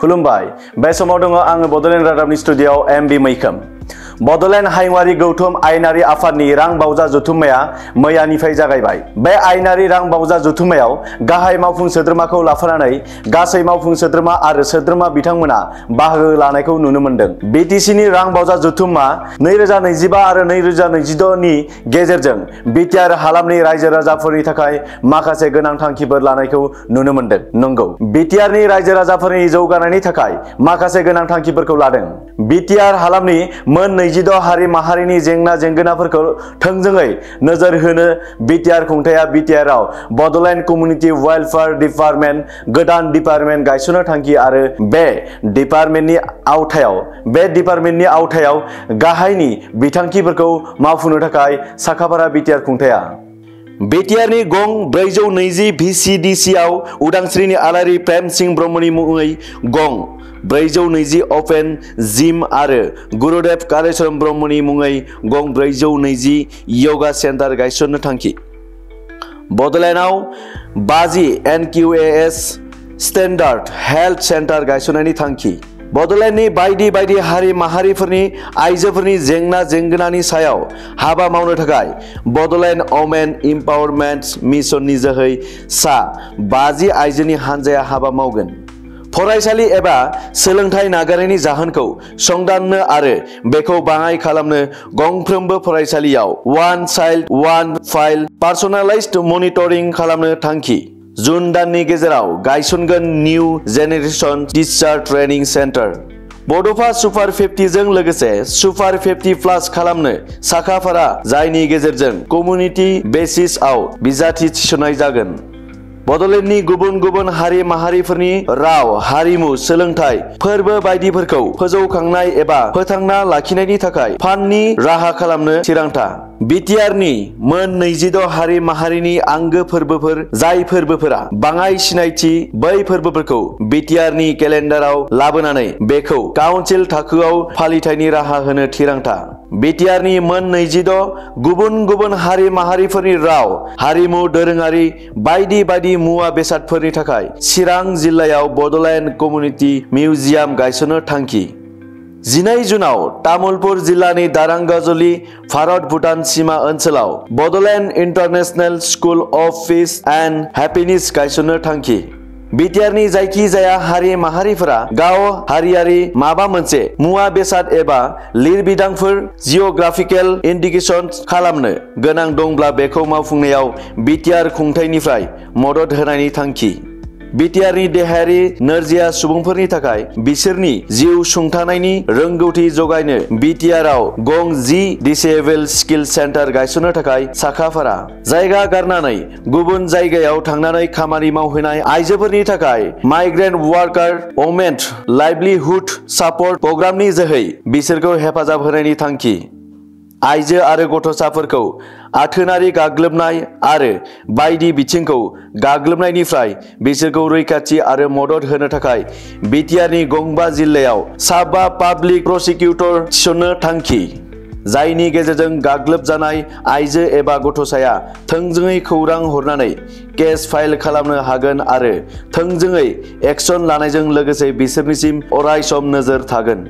खुलुमबाय बे समाव दङ आङो बडलेण्ड रादाबनि स्टुडिय'आव एमबि मैखोम बडलेण्ड हायुङारि गौथुम आयेनारि आफादनि रां बावजा जथुम्माया मैयानिफ्राय जागायबाय। बे आयेनारि रां बावजा जथुम्मायाव गाहाय मावफुं सोद्रोमाखौ लाफानानै गासै मावफुं सोद्रोमा आरो सोद्रोमा बिथांमोना बाहागो लानायखौ नुनो मोन्दों। बिटिसिनि रां बावजा जथुम्मा 2025 आरो 2026 नि गेजेरजों बिटिआर हालामनि रायजो राजाफोरनि थाखाय माखासे गोनां थांखिफोर लानायखौ नुनो मोन्दों। नंगौ, बिटिआरनि रायजो राजाफोरनि जौगानायनि थाखाय माखासे गोनां थांखिफोरखौ लादों। बिटिआर हालामनि मोन 26 हारि माहारिनि जेंना जेंगोनाफोरखौ थोंजोङै नोजोर होनो बिटिआर खुंथाया बिटिआरआव बडलेण्ड कमिउनिटि वेलफेयार डिपार्टमेन्ट गोदान डिपार्टमेन्ट गायसननो थांखि आरो बे डिपार्टमेन्टनि आवथायाव गाहायनि बिथांखिफोरखौ मावफुंनो थाखाय साखाफारा बिटिआर खुंथाया बिटिआरनि गं 420 VCDCआव उदांस्रिनि आलारि प्रेम सिंह ब्रह्मनि मुङै गं 420 अपेन जिम आरो गुरुदेव कालेश्वरम ब्रह्मनि मुङै गं 420 योगा सेन्टार गायसननो थांखि। बडलेण्डआव 50 NQAS स्टेन्डार्ड हेल्थ सेन्टार गायसननायनि थांखि। बडलेण्डनि बायदि बायदि हारि माहारिफोरनि आइजोफोरनि जेंना जेंगोनानि सायाव हाबा मावनो थाखाय बडलेण्ड वमेन इम्पावरमेन्ट मिशननि जोहै सा 50 आइजोनि हानजाया हाबा मावगोन। फरायसालि एबा सोलोंथाइ नागारनायनि जाहोनखौ संदाननो आरो बेखौ बाङाइ खालामनो गंफ्रोमबो फरायसालियाव one child one file personalised monitoring खालामनो थांखि। जुन दाननि गेजेराव गायसनगोन new generation teacher training centre. बड'फा सुपार 50 जों लोगोसे सुपार 50 प्लास खालामनो साखाफारा, जायनि गेजेरजों कमिउनिटि बेसिसआव बिजाथि थिसननाय जागोन। बडलेण्डनि गुबुन गुबुन हारि माहारिफोरनि राव हारिमु सोलोंथाइ फोरबो बायदिफोरखौ फोजौखांनाय एबा फोथांना लाखिनायनि थाखाय फान्डनि राहा खालामनो थिरांथा। बिटिआरनि मोन 26 हारि माहारिनि आंगो फोरबोफोर, जाय फोरबोफोरा बाङाइ सिनायथि, बै फोरबोफोरखौ बिटिआरनि केलेन्डाराव लाबोनानै बेखौ काउन्सिल थाखोआव फालिथायनि राहा होनो थिरांथा। बिटिआरनि मोन 26 गुबुन गुबुन हारि माहारिफोरनि राव हारिमु दोरोङारि बायदि बायदि मुवा बेसादफोरनि थाखाय चिरां जिल्लायाव बडलेण्ड कमिउनिटि मिउजियाम गायसननो थांखि। 12 जुनाव तामुलपुर जिल्लानि दारांगाजुलि भारत भुटान सिमा ओनसोलाव Bodoland international school of piece and happiness गायसननो थांखि। बिटिआरनि जायखि जाया हारि माहारिफोरा गाव हारियारि माबा मोनसे मुवा बेसाद एबा लिरबिदांफोर जिअग्राफिकेल इन्डिकेशन खालामनो गोनां दंब्ला बेखौ मावफुंनायाव बिटिआर खुंथायनिफ्राय मदद होनायनि थांखि। बिटिआरनि देहायारि नोरजिया सुबुंफोरनि थाखाय बिसोरनि जिउ सुंथानायनि रोंगौथि जगायनो बिटिआरआव गं 10 डिसेबल स्किल सेन्टार गायसननो थाखाय साखाफारा। जायगा गारनानै गुबुन जायगायाव थांनानै खामानि मावहैनाय आइजोफोरनि थाखाय माइग्रेन्ट वार्कार वमेन लाइभलिहुड सापर्ट प्रग्रामनि जोहै बिसोरखौ हेफाजाब होनायनि थांखि। आइजो आरो गथ'साफोरखौ आथोनारि गाग्लोबनाय आरो बायदि बिथिंखौ गाग्लोबनायनिफ्राय बिसोरखौ रैखाथि आरो मदद होनो थाखाय बिटिआरनि गं 5 जिल्लायाव सा 5 पाब्लिक प्रसिकिउटर थिसननो थांखि। जायनि गेजेरजों गाग्लोबजानाय आइजो एबा गथ'साया थोंजोङै खौरां हरनानै केस फाइल खालामनो हागोन आरो थोंजोङै एक्सन लानायजों लोगोसे बिसोरनिसिम अरायसम नोजोर थागोन।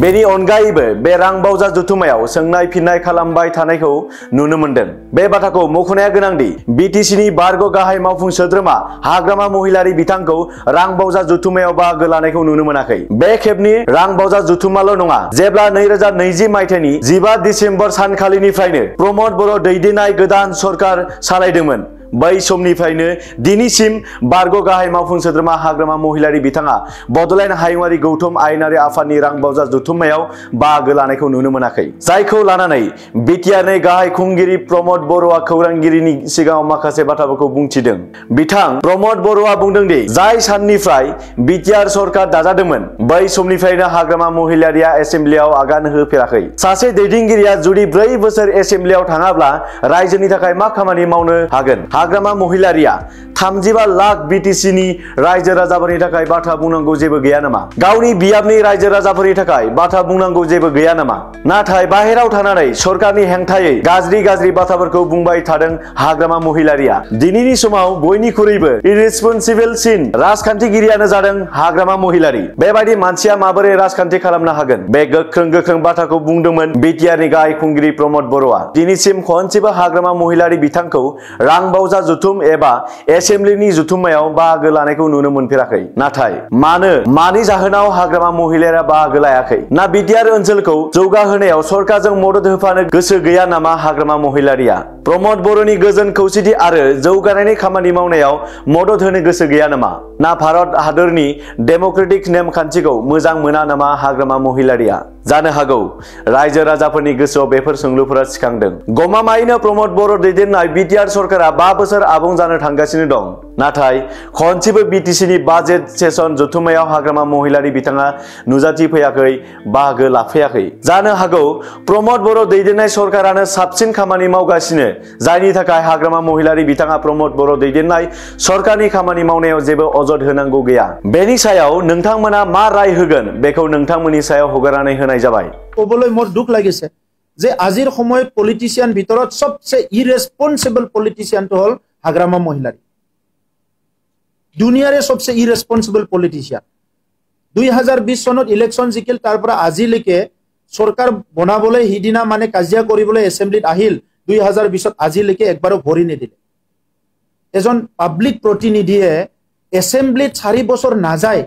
बेनि अनगायैबो बे रां बावजा जथुम्मायाव सोंनाय फिननाय खालामबाय थानायखौ नुनो मोन्दों। बे बाथ्राखौ मख'नाया गोनांदि बिटिसिनि बारग' गाहाय मावफुं सोद्रोमा हाग्रामा महिलारि बिथांखौ रां बावजा जथुम्मायाव बाहागो लानायखौ नुनो मोनाखै। बे खेबनि रां बावजा जथुम्माल' नङा, जेब्ला 2020 मायथाइनि 15 दिसेम्बर सानखालिनिफ्रायनो प्रमद बर' दैदेननाय गोदान सरकार सालायदोंमोन, बै समनिफ्रायनो दिनैसिम बारग' गाहाय मावफुं सोद्रोमा हाग्रामा महिलारि बिथाङा बडलेण्ड हायुङारि गौथुम आयेनारि आफादनि रां बावजा जथुम्मायाव बाहागो लानायखौ नुनो मोनाखै। जायखौ लानानै बिटिआरनि गाहाय खुंगिरि प्रमद बर'आ खौरांगिरिनि सिगाङाव माखासे बाथ्राफोरखौ बुंथिदों। बिथां प्रमद बर'आ बुंदों दि जाय साननिफ्राय बिटिआर सरकार दाजादोंमोन, बै समनिफ्रायनो हाग्रामा महिलारिया एसेम्ब्लियाव आगान होफेराखै। सासे दैदेनगिरिया जुदि 4 बोसोर एसेम्ब्लियाव थाङाब्ला रायजोनि थाखाय मा खामानि मावनो हागोन? हाग्रामा महिलारिया 35 लाख BTC नि रायजो राजाफोरनि थाखाय बाथ्रा बुंनांगौ जेबो गैया नामा? गावनि बियाबनि रायजो राजाफोरनि थाखाय बाथ्रा बुंनांगौ जेबो गैया नामा? नाथाय बाहेराव थानानै सरकारनि हेंथायै गाज्रि बाथ्राफोरखौ बुंबाय थादों हाग्रामा महिलारिया। दिनैनि समाव बयनिख्रुइबो इरेस्पन्सिबलसिन राजखान्थिगिरियानो जादों हाग्रामा महिलारि। बेबायदि मानसिया माबोरै राजखान्थि खालामनो हागोन? बे गोख्रों बाथ्राखौ बुंदोंमोन बिटिआरनि गाहाय खुंगिरि प्रमद बर'आ। दिनैसिम खनसेबो हाग्रामा महिलारि बिथांखौ रांबावजा जुथुम एबा एसेम्ब्लिनि जुथुमायाव बाहागो लानायखौ नुनो मोनफेराखै। नाथाय मानि जाहोनाव हाग्रामा महिलारिया बाहागो लायाखै? ना बिटिआर ओनसोलखौ जौगाहोनायाव सरकारजों मदद होफानो गोसो गैया नामा हाग्रामा महिलारिया? प्रमद बर'नि गोजोन खौसेथि आरो जौगानायनि खामानि मावनायाव मदद होनो गोसो गैया नामा? ना भारत हादरनि डेम'क्रेटिक नेमखान्थिखौ मोजां मोना नामा हाग्रामा महिलारिया? जानो हागौ रायजो राजाफोरनि गोसोआव बेफोर सोंलुफोरा सिखांदों। गमामायैनो प्रमद बर' दैदेननाय बिटिआर सरकारा 5 बोसोर आबुं जानो थांगासिनो दं। नाथाय खनसेबो बिटिसिनि बाजेट सेसन जथुमायाव हाग्रामा महिलारि बिथाङा नुजाथिफैयाखै, बाहागो लाफैयाखै। जानो हागौ प्रमद बर' दैदेननाय सरकारानो साबसिन खामानि मावगासिनो, जायनि थाखाय हाग्रामा महिलारि बिथाङा प्रमद बर' दैदेननाय सरकारनि खामानि मावनायाव जेबो अजद होनांगौ गैया। बेनि सायाव नोंथांमोना मा राय होगोन बेखौ नोंथांमोननि सायाव हगारनानै होनाय जाबाय। কবলৈ মোৰ দুখ লাগিছে যে আজিৰ সময়ত পলিটিচিয়ান ভিতৰত সবচে ইৰেসপন্সিবল পলিটিচিয়ানটো হল হাগ্ৰামা মহিলাৰী। দুনিয়াৰে সবচে ইৰেসপন্সিবল পলিটিচিয়ান। 2020 চনত ইলেকশন জিকিল, তাৰ পৰা আজিলৈকে সৰকাৰ বনাবলৈ হিদিনা মানে কাজিয়া কৰিবলৈ এছেম্বলিত আহিল। 2020ত আজিলৈকে একবাৰো ভৰি নিদিলে। এজন পাব্লিক প্ৰতিনিধিয়ে এছেম্বলিত 4 বছৰ নাযায়,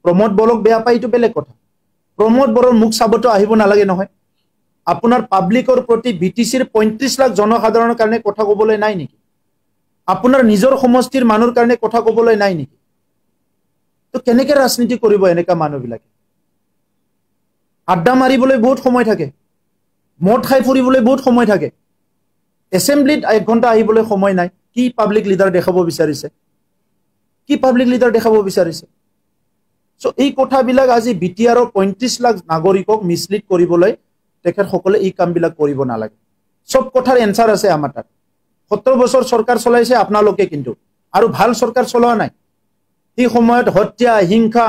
প্ৰমোদ বৰক বেয়া পায়, এইটো বেলেগ কথা। प्रमोद बरर मुख चाबतो आहिब नालागे নহয়। আপোনাৰ পাব্লিকৰ প্ৰতি বিটিসিৰ 35 লাখ জনসাধাৰণৰ কাৰণে কথা ক'বলৈ নাই নেকি? আপোনাৰ নিজৰ সমষ্টিৰ মানুহৰ কাৰণে কথা ক'বলৈ নাই নেকি? তো কেনেকৈ ৰাজনীতি কৰিব এনেকা মানুহবিলাকে? আড্ডা মাৰিবলৈ বহুত সময় থাকে, মদ খাই ফুৰিবলৈ বহুত সময় থাকে, এছেম্বলিত 1 ঘণ্টা আহিবলৈ সময় নাই। কি পাব্লিক লিডাৰ দেখাব বিচাৰিছে? কি পাব্লিক লিডাৰ দেখাব বিচাৰিছে? সো এই কথাবিলাক আজি বিটিআৰৰ 35 লাখ নাগৰিকক মিছলিড কৰিবলৈ তেখেতসকলে এই কামবিলাক কৰিব নালাগে। সব কথাৰ এনসাৰ আছে আমাৰ তাত। 70 বছৰ সৰকাৰ চলাইছে আপোনালোকে, কিন্তু আৰু ভাল সৰকাৰ চলোৱা নাই। এই সময়ত হত্যা, হিংসা,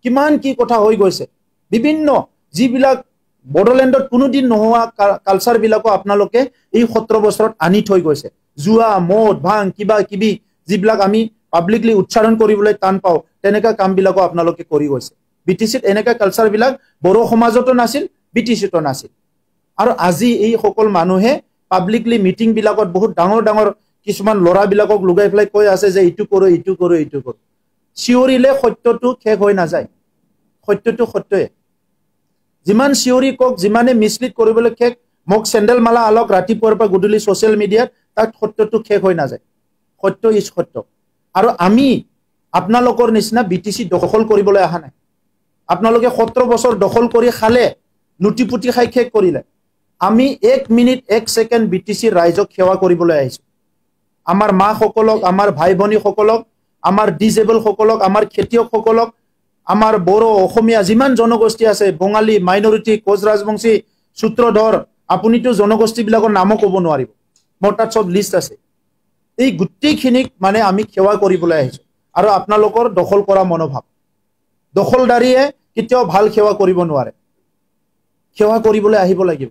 কিমান কি কথা হৈ গৈছে। বিভিন্ন যিবিলাক বড়োলেণ্ডত কোনোদিন নোহোৱা কালচাৰবিলাকো আপোনালোকে এই 17 বছৰত আনি থৈ গৈছে। জুৱা, মদ, ভাং, কিবা কিবি যিবিলাক আমি পাব্লিকলি উচ্চাৰণ কৰিবলৈ টান পাওঁ, তেনেকা কামবিলাকো আপোনালোকে কৰি গৈছে। বিটিসিত এনেকা কালচাৰবিলাক বড়ো সমাজতো নাছিল, বিটিসিতো নাছিল। আৰু আজি এই সকল মানুহে পাব্লিকলি মিটিং বিলাকত বহুত ডাঙৰ কিছুমান লৰাবিলাকক লুগাই ফেলাই কৈ আছে যে ইটো কৰো, ইটো কৰো, ইটো কৰো। চিঞৰিলে সত্যটো শেষ হৈ নাযায়। সত্যটো সত্যই। যিমান চিঞৰি কক, যিমানে মিছলিড কৰিবলৈ শেষ, মোক চেণ্ডেল মালা আলক ৰাতিপুৱাৰ পৰা গধূলি ছ'চিয়েল মিডিয়াত, তাত সত্যটো শেষ হৈ নাযায়। সত্য ইজ সত্য। আৰু আমি আপোনালোকৰ নিচিনা বিটিসি দখল কৰিবলৈ অহা নাই। আপোনালোকে 17 বছৰ দখল কৰি খালে, লুটিপুটি খাই শেষ কৰিলে। আমি 1 মিনিট 1 ছেকেণ্ড বিটিসিৰ ৰাইজক সেৱা কৰিবলৈ আহিছো। আমাৰ মা সকলক, আমাৰ ভাই ভনী সকলক, আমাৰ ডিজেবল সকলক, আমাৰ খেতিয়ক সকলক, আমাৰ বড়ো, অসমীয়া যিমান জনগোষ্ঠী আছে, বঙালী, মাইনৰিটি, কোচ ৰাজবংশী, সূত্ৰধৰ, আপুনিতো জনগোষ্ঠীবিলাকৰ নামো ক'ব নোৱাৰিব, মোৰ তাত সব লিষ্ট আছে। এই গোটেইখিনিক মানে আমি সেৱা কৰিবলৈ আহিছো। আৰু আপোনালোকৰ দখল কৰা মনোভাৱ, দখলদাৰীয়ে কেতিয়াও ভাল সেৱা কৰিব নোৱাৰে। সেৱা কৰিবলৈ আহিব লাগিব।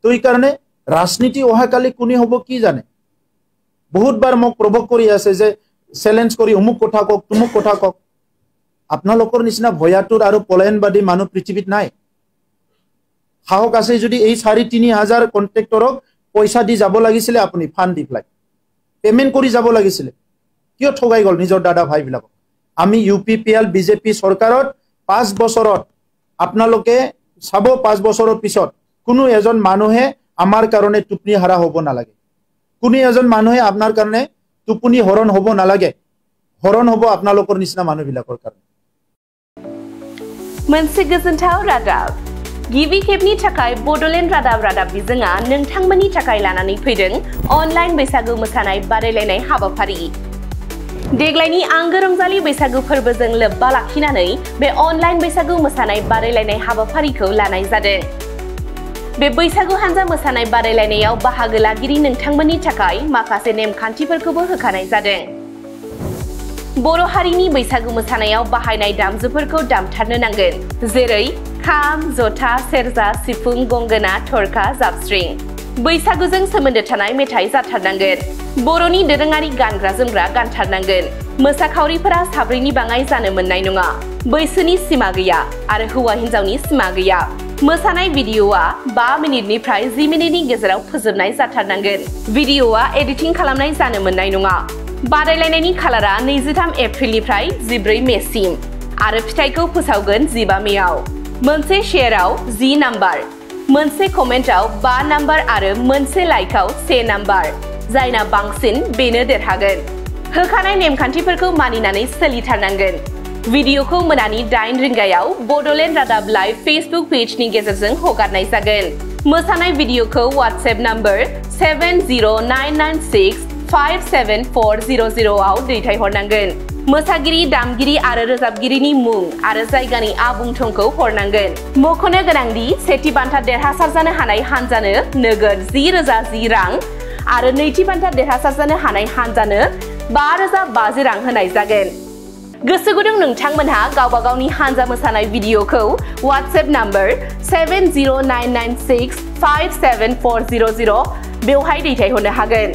তো এই কাৰণে ৰাজনীতি অহাকালি কোনে হ'ব কি জানে। বহুতবাৰ মোক প্ৰভোক কৰি আছে যে চেলেঞ্জ কৰি অমুক কথা কওক, তুমুক কথা কওক। আপোনালোকৰ নিচিনা ভয়াতুৰ আৰু পলায়নবাদী মানুহ পৃথিৱীত নাই। সাহস আছে যদি এই 3,5 হাজাৰ কন্ট্ৰেক্টৰক পইচা দি যাব লাগিছিলে, আপুনি ফাণ্ড দি পেলাই পেমেন্ট কৰি যাব লাগিছিলে। কিয় ঠগাই গ'ল নিজৰ দাদা ভাইবিলাকক? আমি UPPL বিজেপি চৰকাৰত 5 বছৰত আপোনালোকে চাব, 5 বছৰৰ পিছত কোনো এজন মানুহে আমাৰ কাৰণে টোপনি হাৰা হ'ব নালাগে। কোনো এজন মানুহে আপোনাৰ কাৰণে টোপনি হৰণ হ'ব নালাগে। হৰণ হ'ব আপোনালোকৰ নিচিনা মানুহবিলাকৰ কাৰণে। मोनसे गोजोनथाव रादाब। गिबि खेबनि थाखाय बड'लेण्ड रादाब बिजोङा नोंथांमोननि थाखाय लानानै फैदों अनलाइन बैसागु मोसानाय बादायलायनाय हाबाफारि। देग्लायनि आंगो रंजालि बैसागु फोरबोजों लोब्बा लाखिनानै बे अनलाइन बैसागु मोसानाय बादायलायनाय हाबाफारिखौ लानाय जादों। बे बैसागु हानजा मोसानाय बादायलायनायाव बाहागो लागिरि नोंथांमोननि थाखाय माखासे नेमखान्थिफोरखौबो होखानाय जादों। बर' हारिनि बैसागु मोसानायाव बाहायनाय दामजुफोरखौ दामथारनो नांगोन, जेरै खाम, जथा, सेरजा, सिफुं, गंगोना, थरखा, जाबस्रिं। बैसागुजों सोमोन्दो थानाय मेथाइ जाथारनांगोन। बर'नि दोरोङारि गानग्रा जोमग्रा गानथारनांगोन। मोसाखावरिफोरा साब्रैनि बाङाइ जानो मोननाय नङा। बैसोनि सिमा गैया आरो हौवा हिन्जावनि सिमा गैया। मोसानाय भिडिअ'आ 5 मिनिटनिफ्राय 10 मिनिटनि गेजेराव फोजोबनाय जाथारनांगोन। भिडिअ'आ एडिटिं खालामनाय जानो मोननाय नङा। बादायलायनायनि खालारा 23 एप्रिलनिफ्राय 14 मेसिम आरो फिथाइखौ फोसावगोन 15 मेआव। मोनसे शेयाराव 10 नाम्बार, मोनसे कमेन्टआव 5 नाम्बार आरो मोनसे लाइकआव 1 नाम्बार। जायना बांसिन बेनो देरहागोन। होखानाय नेमखान्थिफोरखौ मानिनानै सोलिथारनांगोन। भिडिअ'खौ मोनानि 8 रिंगायाव बड'लेण्ड रादाब लाइभ फेसबुक पेजनि गेजेरजों हगारनाय जागोन। मोसानाय भिडिअ'खौ वाट्सएप नाम्बार 70996574400 आव दैथायहरनांगोन। मोसागिरि, दामगिरि आरो रोजाबगिरिनि मुं आरो जायगानि आबुं थंखौ हरनांगोन। मख'नो गोनांदि सेथि बान्था देरहासार जानो हानाय हानजानो नोगोद 10,010 रां आरो नैथि बान्था देरहासार जानो हानाय हानजानो 5,050 रां होनाय जागोन। गोसो गुदुं नोंथांमोनहा गावबा गावनि हानजा मोसानाय भिडिअ'खौ वाट्सएप नाम्बार 70996574400 बेवहाय दैथायहरनो हागोन।